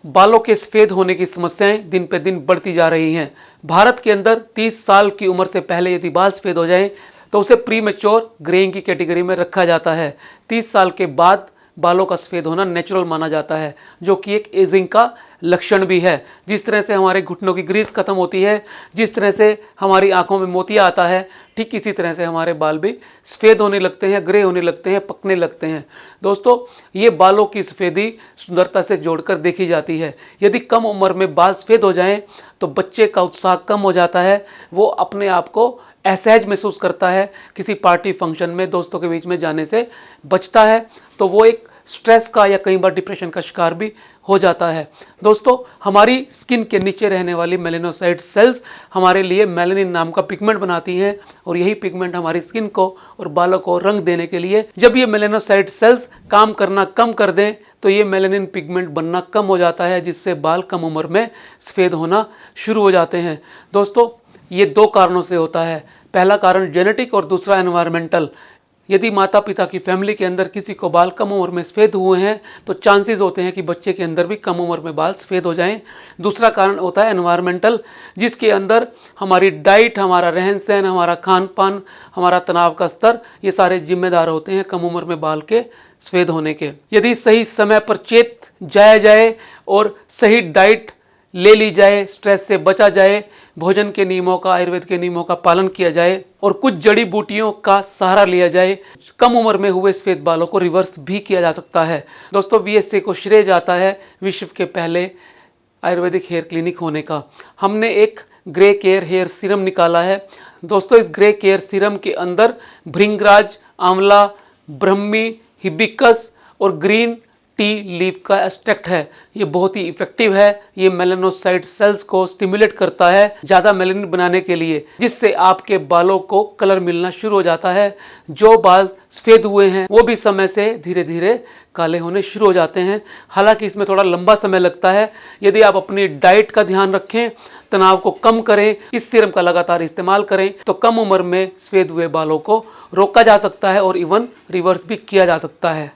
बालों के सफ़ेद होने की समस्याएं दिन पे दिन बढ़ती जा रही हैं। भारत के अंदर 30 साल की उम्र से पहले यदि बाल सफ़ेद हो जाएं तो उसे प्री मैच्योर ग्रेइंग की कैटेगरी में रखा जाता है। 30 साल के बाद बालों का सफ़ेद होना नेचुरल माना जाता है, जो कि एक एजिंग का लक्षण भी है। जिस तरह से हमारे घुटनों की ग्रीस खत्म होती है, जिस तरह से हमारी आंखों में मोतिया आता है, ठीक इसी तरह से हमारे बाल भी सफ़ेद होने लगते हैं, ग्रे होने लगते हैं, पकने लगते हैं। दोस्तों, ये बालों की सफ़ेदी सुंदरता से जोड़कर देखी जाती है। यदि कम उम्र में बाल सफ़ेद हो जाएं तो बच्चे का उत्साह कम हो जाता है, वो अपने आप को असहज महसूस करता है, किसी पार्टी फंक्शन में दोस्तों के बीच में जाने से बचता है, तो वो एक स्ट्रेस का या कई बार डिप्रेशन का शिकार भी हो जाता है। दोस्तों, हमारी स्किन के नीचे रहने वाली मेलेनोसाइट सेल्स हमारे लिए मेलानिन नाम का पिगमेंट बनाती हैं, और यही पिगमेंट हमारी स्किन को और बालों को रंग देने के लिए, जब ये मेलेनोसाइट सेल्स काम करना कम कर दें तो ये मेलानिन पिगमेंट बनना कम हो जाता है, जिससे बाल कम उम्र में सफ़ेद होना शुरू हो जाते हैं। दोस्तों, ये 2 कारणों से होता है। पहला कारण जेनेटिक और दूसरा एनवायरमेंटल। यदि माता पिता की फैमिली के अंदर किसी को बाल कम उम्र में सफ़ेद हुए हैं तो चांसेस होते हैं कि बच्चे के अंदर भी कम उम्र में बाल सफ़ेद हो जाएं। दूसरा कारण होता है एनवायरमेंटल, जिसके अंदर हमारी डाइट, हमारा रहन सहन, हमारा खान पान, हमारा तनाव का स्तर, ये सारे जिम्मेदार होते हैं कम उम्र में बाल के सफ़ेद होने के। यदि सही समय पर चेत जाया जाए और सही डाइट ले ली जाए, स्ट्रेस से बचा जाए, भोजन के नियमों का, आयुर्वेद के नियमों का पालन किया जाए और कुछ जड़ी बूटियों का सहारा लिया जाए, कम उम्र में हुए सफ़ेद बालों को रिवर्स भी किया जा सकता है। दोस्तों, VSA को श्रेय जाता है विश्व के पहले आयुर्वेदिक हेयर क्लिनिक होने का। हमने एक ग्रे केयर हेयर सीरम निकाला है। दोस्तों, इस ग्रे केयर सीरम के अंदर भृंगराज, आंवला, ब्रह्मी, हिबिस्कस और ग्रीन टी लीफ का एक्सट्रैक्ट है। ये बहुत ही इफेक्टिव है। ये मेलानोसाइट सेल्स को स्टिमुलेट करता है ज़्यादा मेलानिन बनाने के लिए, जिससे आपके बालों को कलर मिलना शुरू हो जाता है। जो बाल सफ़ेद हुए हैं वो भी समय से धीरे धीरे काले होने शुरू हो जाते हैं। हालांकि इसमें थोड़ा लंबा समय लगता है। यदि आप अपनी डाइट का ध्यान रखें, तनाव को कम करें, इस सीरम का लगातार इस्तेमाल करें, तो कम उम्र में सफ़ेद हुए बालों को रोका जा सकता है और इवन रिवर्स भी किया जा सकता है।